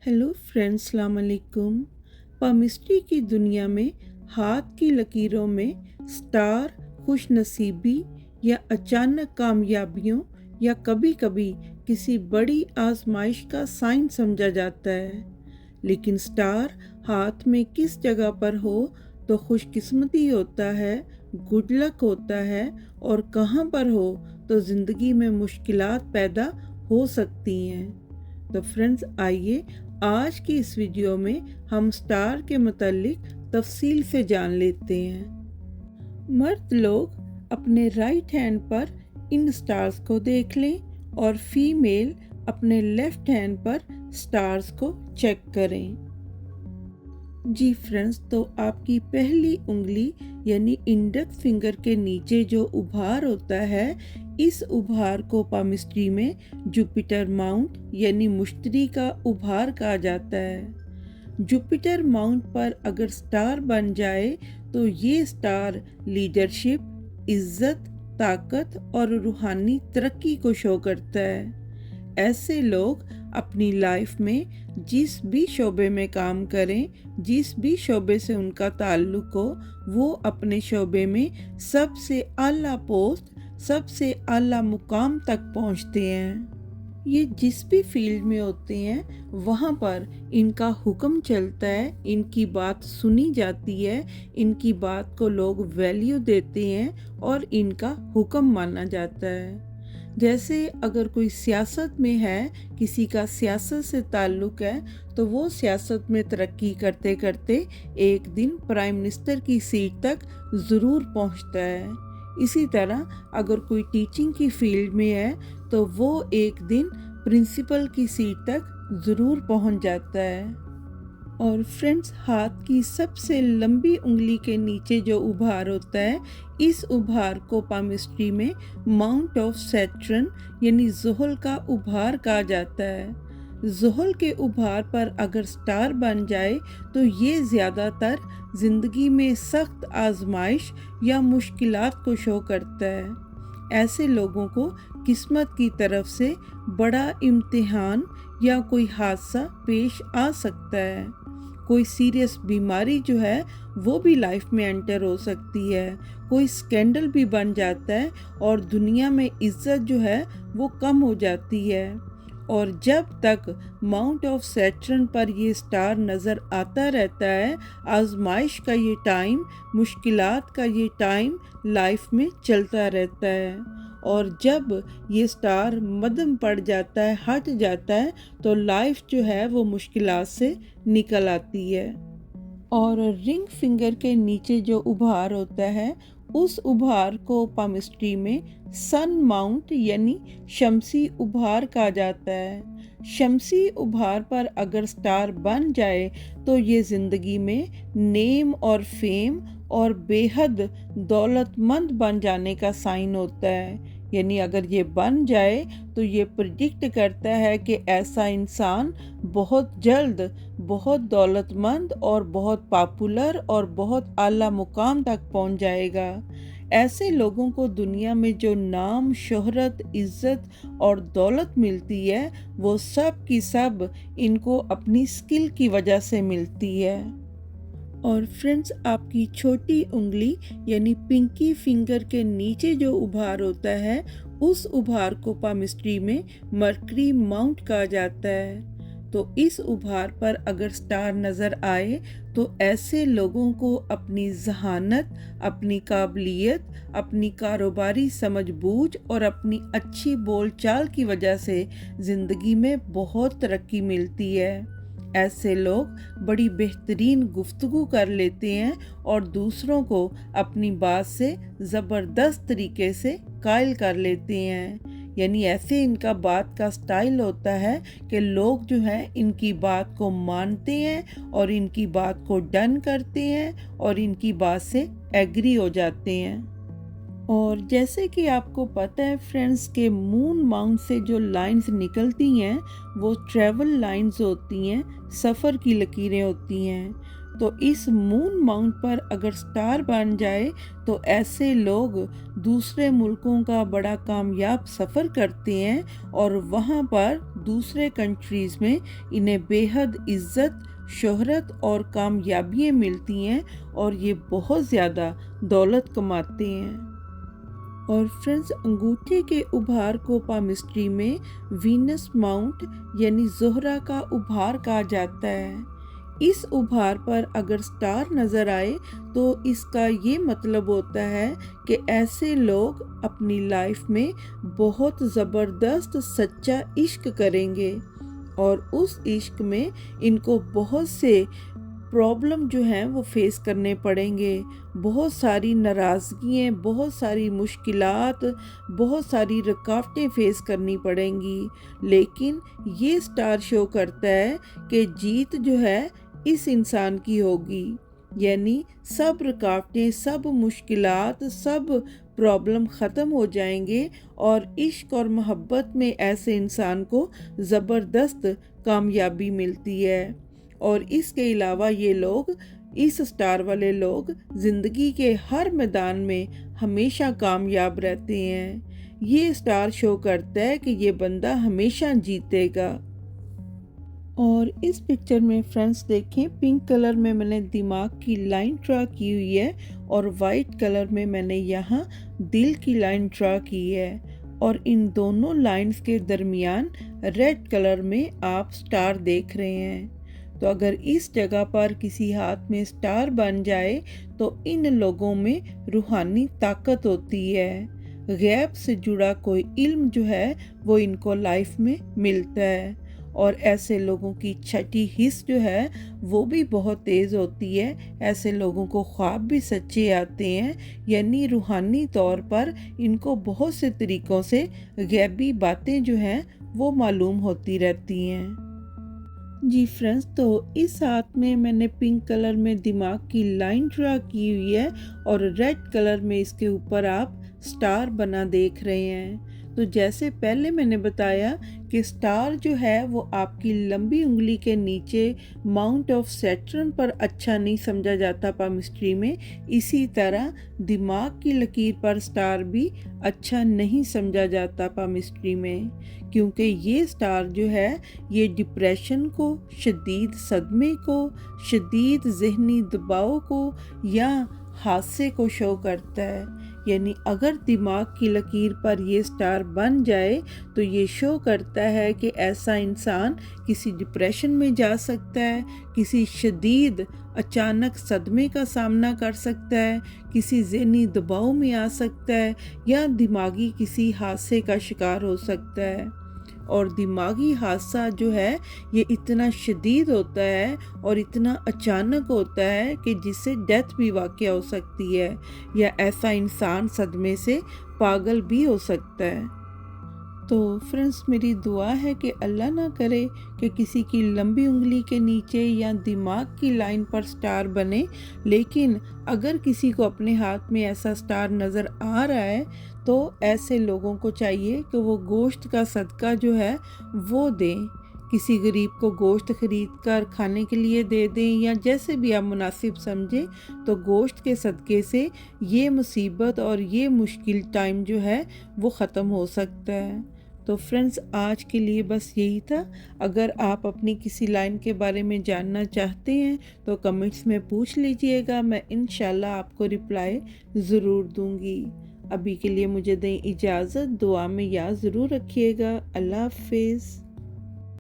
Hello friends, अस्सलाम वालेकुम। Palmistry की दुनिया में हाथ की लकीरों में स्टार खुश नसीबी या अचानक कामयाबियों या कभी कभी किसी बड़ी आजमाइश का साइन समझा जाता है। लेकिन स्टार हाथ में किस जगह पर हो तो खुशकिस्मती होता है, गुड लक होता है, और कहाँ पर हो तो ज़िंदगी में मुश्किलात पैदा हो सकती हैं। तो फ्रेंड्स, आइए आज की इस वीडियो में हम स्टार के मुतालिक तफसील से जान लेते हैं। मर्द लोग अपने राइट हैंड पर इन स्टार्स को देख लें और फीमेल अपने लेफ्ट हैंड पर स्टार्स को चेक करें। जी फ्रेंड्स, तो आपकी पहली उंगली यानी इंडेक्स फिंगर के नीचे जो उभार होता है, इस उभार को पामिस्ट्री में जुपिटर माउंट यानी मुश्तरी का उभार कहा जाता है। जुपिटर माउंट पर अगर स्टार बन जाए तो ये स्टार लीडरशिप, इज्जत, ताकत और रूहानी तरक्की को शो करता है। ऐसे लोग अपनी लाइफ में जिस भी शोबे में काम करें, जिस भी शोबे से उनका ताल्लुक हो, वो अपने शोबे में सबसे आला पोस्ट, सबसे आला मुकाम तक पहुंचते हैं। ये जिस भी फील्ड में होते हैं वहाँ पर इनका हुक्म चलता है, इनकी बात सुनी जाती है, इनकी बात को लोग वैल्यू देते हैं और इनका हुक्म माना जाता है। जैसे अगर कोई सियासत में है, किसी का सियासत से ताल्लुक़ है, तो वो सियासत में तरक्की करते करते एक दिन प्राइम मिनिस्टर की सीट तक ज़रूर पहुंचता है। इसी तरह अगर कोई टीचिंग की फील्ड में है तो वो एक दिन प्रिंसिपल की सीट तक ज़रूर पहुंच जाता है। और फ्रेंड्स, हाथ की सबसे लंबी उंगली के नीचे जो उभार होता है, इस उभार को पामिस्ट्री में माउंट ऑफ सैटर्न यानी ज़ोहल का उभार कहा जाता है। ज़ोहल के उभार पर अगर स्टार बन जाए तो ये ज़्यादातर ज़िंदगी में सख्त आजमाइश या मुश्किलात को शो करता है। ऐसे लोगों को किस्मत की तरफ से बड़ा इम्तिहान या कोई हादसा पेश आ सकता है। कोई सीरियस बीमारी जो है वो भी लाइफ में एंटर हो सकती है, कोई स्कैंडल भी बन जाता है और दुनिया में इज्जत जो है वो कम हो जाती है। और जब तक माउंट ऑफ सैटर्न पर ये स्टार नज़र आता रहता है, आजमाइश का ये टाइम, मुश्किलात का ये टाइम लाइफ में चलता रहता है। और जब ये स्टार मध्यम पड़ जाता है, हट जाता है, तो लाइफ जो है वो मुश्किलात से निकल आती है। और रिंग फिंगर के नीचे जो उभार होता है, उस उभार को पामिस्ट्री में सन माउंट यानी शमसी उभार कहा जाता है। शमसी उभार पर अगर स्टार बन जाए तो ये ज़िंदगी में नेम और फेम और बेहद दौलतमंद बन जाने का साइन होता है। यानी अगर ये बन जाए तो ये प्रिडिक्ट करता है कि ऐसा इंसान बहुत जल्द बहुत दौलतमंद और बहुत पॉपुलर और बहुत आला मुकाम तक पहुंच जाएगा। ऐसे लोगों को दुनिया में जो नाम, शोहरत, इज्जत और दौलत मिलती है, वो सब की सब इनको अपनी स्किल की वजह से मिलती है। और फ्रेंड्स, आपकी छोटी उंगली यानी पिंकी फिंगर के नीचे जो उभार होता है, उस उभार को पामिस्ट्री में मरकरी माउंट कहा जाता है। तो इस उभार पर अगर स्टार नज़र आए तो ऐसे लोगों को अपनी जहानत, अपनी काबिलियत, अपनी कारोबारी समझबूझ और अपनी अच्छी बोलचाल की वजह से ज़िंदगी में बहुत तरक्की मिलती है। ऐसे लोग बड़ी बेहतरीन गुफ्तगू कर लेते हैं और दूसरों को अपनी बात से ज़बरदस्त तरीके से कायल कर लेते हैं। यानी ऐसे इनका बात का स्टाइल होता है कि लोग जो हैं इनकी बात को मानते हैं और इनकी बात को डन करते हैं और इनकी बात से एग्री हो जाते हैं। और जैसे कि आपको पता है फ्रेंड्स के मून माउंट से जो लाइंस निकलती हैं वो ट्रैवल लाइंस होती हैं, सफ़र की लकीरें होती हैं। तो इस मून माउंट पर अगर स्टार बन जाए तो ऐसे लोग दूसरे मुल्कों का बड़ा कामयाब सफ़र करते हैं और वहाँ पर دوسرے کنٹریز میں انہیں بے حد عزت، شہرت اور کامیابیاں ملتی ہیں اور یہ بہت زیادہ دولت کماتے ہیں۔ اور فرینڈز، انگوٹھے کے ابھار کو پامسٹری میں وینس ماؤنٹ یعنی زہرہ کا ابھار کہا جاتا ہے۔ اس ابھار پر اگر سٹار نظر آئے تو اس کا یہ مطلب ہوتا ہے کہ ایسے لوگ اپنی لائف میں بہت زبردست سچا عشق کریں گے اور اس عشق میں ان کو بہت سے پرابلم جو ہیں وہ فیس کرنے پڑیں گے، بہت ساری ناراضگیاں، بہت ساری مشکلات، بہت ساری رکاوٹیں فیس کرنی پڑیں گی، لیکن یہ سٹار شو کرتا ہے کہ جیت جو ہے اس انسان کی ہوگی، یعنی سب رکاوٹیں، سب مشکلات، سب پرابلم ختم ہو جائیں گے اور عشق اور محبت میں ایسے انسان کو زبردست کامیابی ملتی ہے۔ اور اس کے علاوہ یہ لوگ، اس سٹار والے لوگ زندگی کے ہر میدان میں ہمیشہ کامیاب رہتے ہیں۔ یہ سٹار شو کرتا ہے کہ یہ بندہ ہمیشہ جیتے گا۔ اور اس پکچر میں فرینڈز دیکھیں، پنک کلر میں میں نے دماغ کی لائن ڈرا کی ہوئی ہے اور وائٹ کلر میں میں نے یہاں دل کی لائن ڈرا کی ہے، اور ان دونوں لائنز کے درمیان ریڈ کلر میں آپ سٹار دیکھ رہے ہیں۔ تو اگر اس جگہ پر کسی ہاتھ میں سٹار بن جائے تو ان لوگوں میں روحانی طاقت ہوتی ہے، غیب سے جڑا کوئی علم جو ہے وہ ان کو لائف میں ملتا ہے، اور ایسے لوگوں کی چھٹی حس جو ہے وہ بھی بہت تیز ہوتی ہے۔ ایسے لوگوں کو خواب بھی سچے آتے ہیں، یعنی روحانی طور پر ان کو بہت سے طریقوں سے غیبی باتیں جو ہیں وہ معلوم ہوتی رہتی ہیں۔ جی فرینڈز، تو اس ہاتھ میں نے پنک کلر میں دماغ کی لائن ڈرا کی ہوئی ہے اور ریڈ کلر میں اس کے اوپر آپ سٹار بنا دیکھ رہے ہیں۔ تو جیسے پہلے میں نے بتایا کہ سٹار جو ہے وہ آپ کی لمبی انگلی کے نیچے ماؤنٹ آف سیٹرن پر اچھا نہیں سمجھا جاتا پامسٹری میں، اسی طرح دماغ کی لکیر پر سٹار بھی اچھا نہیں سمجھا جاتا پامسٹری میں، کیونکہ یہ سٹار جو ہے یہ ڈپریشن کو، شدید صدمے کو، شدید ذہنی دباؤ کو یا حادثے کو شو کرتا ہے۔ یعنی اگر دماغ کی لکیر پر یہ سٹار بن جائے تو یہ شو کرتا ہے کہ ایسا انسان کسی ڈپریشن میں جا سکتا ہے، کسی شدید اچانک صدمے کا سامنا کر سکتا ہے، کسی ذہنی دباؤ میں آ سکتا ہے یا دماغی کسی حادثے کا شکار ہو سکتا ہے۔ اور دماغی حادثہ جو ہے یہ اتنا شدید ہوتا ہے اور اتنا اچانک ہوتا ہے کہ جس سے ڈیتھ بھی واقع ہو سکتی ہے، یا ایسا انسان صدمے سے پاگل بھی ہو سکتا ہے۔ تو فرینڈز، میری دعا ہے کہ اللہ نہ کرے کہ کسی کی لمبی انگلی کے نیچے یا دماغ کی لائن پر سٹار بنے، لیکن اگر کسی کو اپنے ہاتھ میں ایسا سٹار نظر آ رہا ہے تو ایسے لوگوں کو چاہیے کہ وہ گوشت کا صدقہ جو ہے وہ دیں، کسی غریب کو گوشت خرید کر کھانے کے لیے دے دیں، یا جیسے بھی آپ مناسب سمجھیں، تو گوشت کے صدقے سے یہ مصیبت اور یہ مشکل ٹائم جو ہے وہ ختم ہو سکتا ہے۔ تو فرینڈز، آج کے لیے بس یہی تھا۔ اگر آپ اپنی کسی لائن کے بارے میں جاننا چاہتے ہیں تو کمنٹس میں پوچھ لیجئے گا، میں انشاءاللہ آپ کو رپلائی ضرور دوں گی۔ ابھی کے لیے مجھے دیں اجازت، دعا میں یاد ضرور رکھیے گا۔ اللہ حافظ۔